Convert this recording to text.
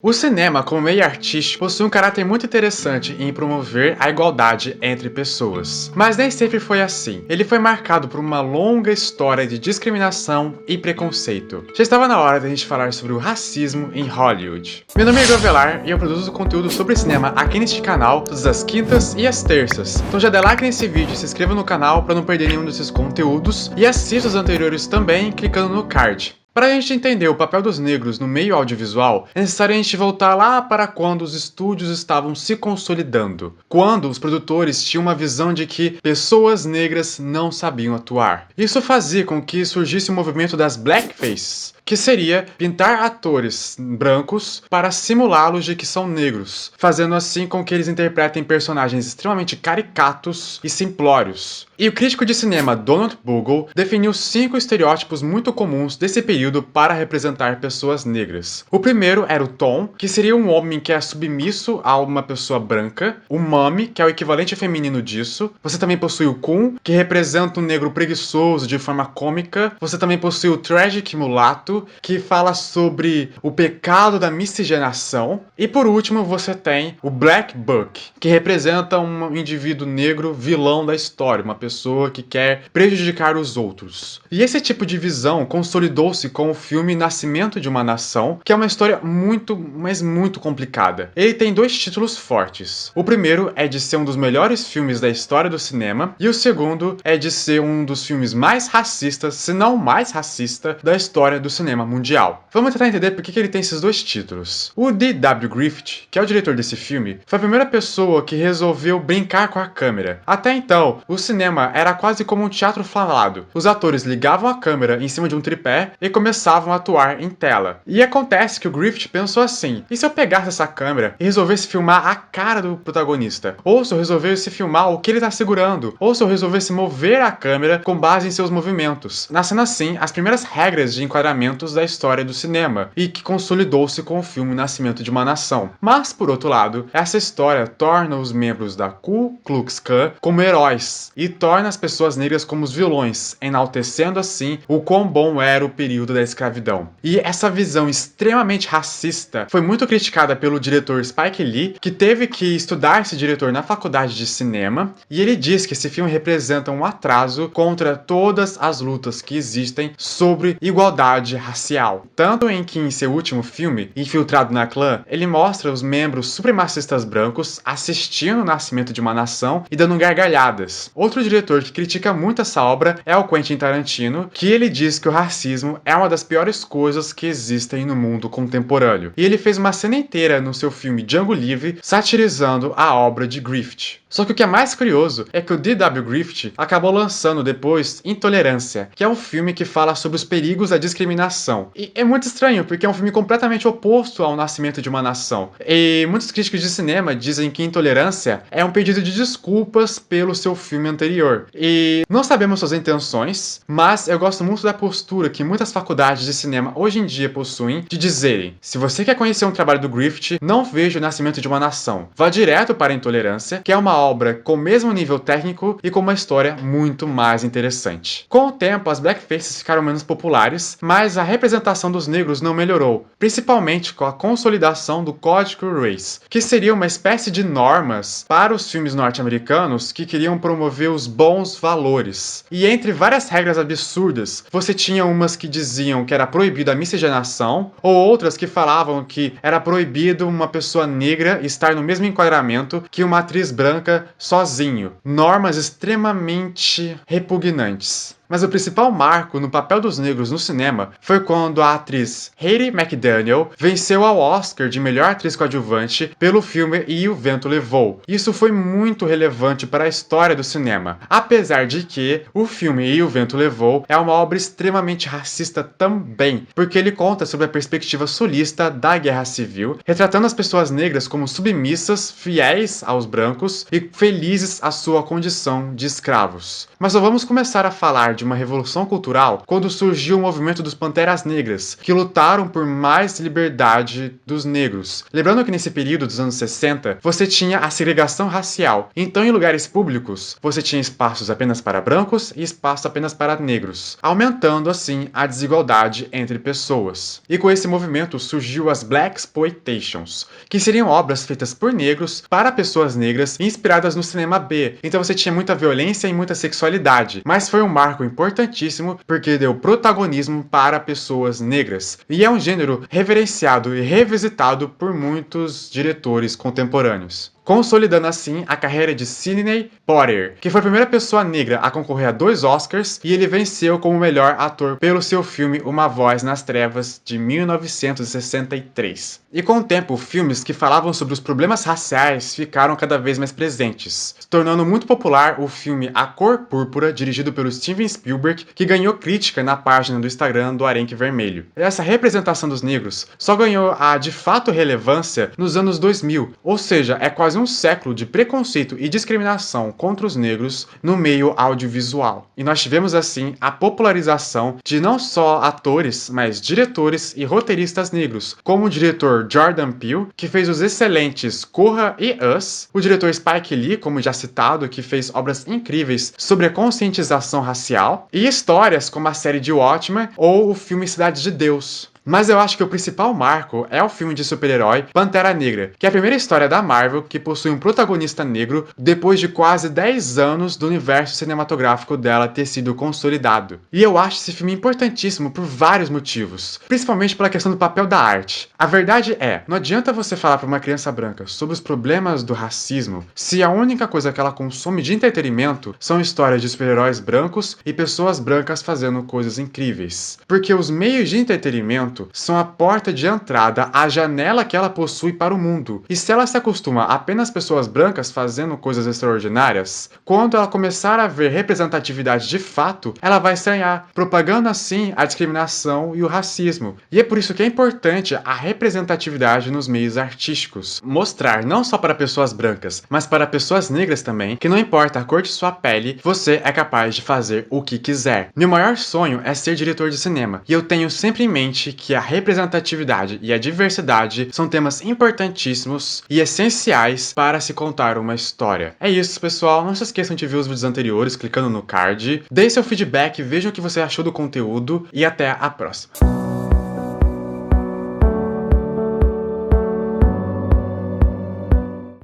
O cinema, como meio artístico, possui um caráter muito interessante em promover a igualdade entre pessoas. Mas nem sempre foi assim. Ele foi marcado por uma longa história de discriminação e preconceito. Já estava na hora de a gente falar sobre o racismo em Hollywood. Meu nome é Igor Velar e eu produzo conteúdo sobre cinema aqui neste canal todas as quintas e as terças. Então já dê like nesse vídeo e se inscreva no canal para não perder nenhum desses conteúdos e assista os anteriores também clicando no card. Para a gente entender o papel dos negros no meio audiovisual, é necessário a gente voltar lá para quando os estúdios estavam se consolidando, quando os produtores tinham uma visão de que pessoas negras não sabiam atuar. Isso fazia com que surgisse o movimento das blackfaces, que seria pintar atores brancos para simulá-los de que são negros, fazendo assim com que eles interpretem personagens extremamente caricatos e simplórios. E o crítico de cinema Donald Bogle definiu 5 estereótipos muito comuns desse período para representar pessoas negras. O primeiro era o Tom, que seria um homem que é submisso a uma pessoa branca, o Mummy, que é o equivalente feminino disso. Você também possui o Kun, que representa um negro preguiçoso de forma cômica. Você também possui o Tragic Mulato, que fala sobre o pecado da miscigenação. E por último, você tem o Black Buck, que representa um indivíduo negro vilão da história, uma pessoa que quer prejudicar os outros. E esse tipo de visão consolidou-se com o filme Nascimento de uma Nação, que é uma história muito, mas muito complicada. Ele tem 2 títulos fortes. O primeiro é de ser um dos melhores filmes da história do cinema, e o segundo é de ser um dos filmes mais racistas, se não o mais racista, da história do cinema mundial. Vamos tentar entender por que ele tem esses 2 títulos. O D.W. Griffith, que é o diretor desse filme, foi a primeira pessoa que resolveu brincar com a câmera. Até então, o cinema era quase como um teatro falado. Os atores ligavam a câmera em cima de um tripé e começavam a atuar em tela. E acontece que o Griffith pensou assim: e se eu pegasse essa câmera e resolvesse filmar a cara do protagonista? Ou se eu resolvesse filmar o que ele está segurando? Ou se eu resolvesse mover a câmera com base em seus movimentos? Nascendo assim as primeiras regras de enquadramentos da história do cinema, e que consolidou-se com o filme Nascimento de uma Nação. Mas, por outro lado, essa história torna os membros da Ku Klux Klan como heróis, e torna as pessoas negras como os vilões, enaltecendo assim o quão bom era o período da escravidão. E essa visão extremamente racista foi muito criticada pelo diretor Spike Lee, que teve que estudar esse diretor na faculdade de cinema, e ele diz que esse filme representa um atraso contra todas as lutas que existem sobre igualdade racial. Tanto em que em seu último filme, Infiltrado na Clã, ele mostra os membros supremacistas brancos assistindo o nascimento de uma nação e dando gargalhadas. Outro diretor que critica muito essa obra é o Quentin Tarantino, que ele diz que o racismo é uma das piores coisas que existem no mundo contemporâneo. E ele fez uma cena inteira no seu filme Django Livre satirizando a obra de Griffith. Só que o que é mais curioso é que o D.W. Griffith acabou lançando depois Intolerância, que é um filme que fala sobre os perigos da discriminação. E é muito estranho, porque é um filme completamente oposto ao Nascimento de uma Nação. E muitos críticos de cinema dizem que Intolerância é um pedido de desculpas pelo seu filme anterior. E não sabemos suas intenções, mas eu gosto muito da postura que muitas faculdades de cinema hoje em dia possuem de dizerem: se você quer conhecer um trabalho do Griffith, não veja o Nascimento de uma Nação. Vá direto para Intolerância, que é uma obra com o mesmo nível técnico e com uma história muito mais interessante. Com o tempo, as blackfaces ficaram menos populares, mas a representação dos negros não melhorou, principalmente com a consolidação do Código Race, que seria uma espécie de normas para os filmes norte-americanos que queriam promover os bons valores. E entre várias regras absurdas, você tinha umas que diziam que era proibido a miscigenação, ou outras que falavam que era proibido uma pessoa negra estar no mesmo enquadramento que uma atriz branca sozinho. Normas extremamente repugnantes. Mas o principal marco no papel dos negros no cinema foi quando a atriz Hattie McDaniel venceu ao Oscar de melhor atriz coadjuvante pelo filme E o Vento Levou. Isso foi muito relevante para a história do cinema, apesar de que o filme E o Vento Levou é uma obra extremamente racista também, porque ele conta sobre a perspectiva sulista da Guerra Civil, retratando as pessoas negras como submissas, fiéis aos brancos e felizes à sua condição de escravos. Mas só vamos começar a falar de uma revolução cultural quando surgiu o movimento dos Panteras Negras, que lutaram por mais liberdade dos negros. Lembrando que nesse período dos anos 60, você tinha a segregação racial. Então, em lugares públicos, você tinha espaços apenas para brancos e espaços apenas para negros, aumentando assim a desigualdade entre pessoas. E com esse movimento surgiu as Black Exploitations, que seriam obras feitas por negros para pessoas negras inspiradas no cinema B. Então você tinha muita violência e muita sexualidade, mas foi um marco importantíssimo porque deu protagonismo para pessoas negras. E é um gênero reverenciado e revisitado por muitos diretores contemporâneos, consolidando assim a carreira de Sidney Poitier, que foi a primeira pessoa negra a concorrer a 2 Oscars, e ele venceu como melhor ator pelo seu filme Uma Voz nas Trevas, de 1963. E com o tempo, filmes que falavam sobre os problemas raciais ficaram cada vez mais presentes, tornando muito popular o filme A Cor Púrpura, dirigido pelo Steven Spielberg, que ganhou crítica na página do Instagram do Arenque Vermelho. Essa representação dos negros só ganhou a de fato relevância nos anos 2000, ou seja, é quase um século de preconceito e discriminação contra os negros no meio audiovisual. E nós tivemos assim a popularização de não só atores, mas diretores e roteiristas negros, como o diretor Jordan Peele, que fez os excelentes Corra e Us, o diretor Spike Lee, como já citado, que fez obras incríveis sobre a conscientização racial, e histórias como a série de Watchmen ou o filme Cidade de Deus. Mas eu acho que o principal marco é o filme de super-herói Pantera Negra, que é a primeira história da Marvel que possui um protagonista negro depois de quase 10 anos do universo cinematográfico dela ter sido consolidado. E eu acho esse filme importantíssimo por vários motivos, principalmente pela questão do papel da arte. A verdade é, não adianta você falar para uma criança branca sobre os problemas do racismo se a única coisa que ela consome de entretenimento são histórias de super-heróis brancos e pessoas brancas fazendo coisas incríveis. Porque os meios de entretenimento são a porta de entrada, a janela que ela possui para o mundo. E se ela se acostuma a apenas pessoas brancas fazendo coisas extraordinárias, quando ela começar a ver representatividade de fato, ela vai estranhar, propagando assim a discriminação e o racismo. E é por isso que é importante a representatividade nos meios artísticos. Mostrar não só para pessoas brancas, mas para pessoas negras também, que não importa a cor de sua pele, você é capaz de fazer o que quiser. Meu maior sonho é ser diretor de cinema, e eu tenho sempre em mente que a representatividade e a diversidade são temas importantíssimos e essenciais para se contar uma história. É isso, pessoal. Não se esqueçam de ver os vídeos anteriores clicando no card. Deem seu feedback, vejam o que você achou do conteúdo e até a próxima.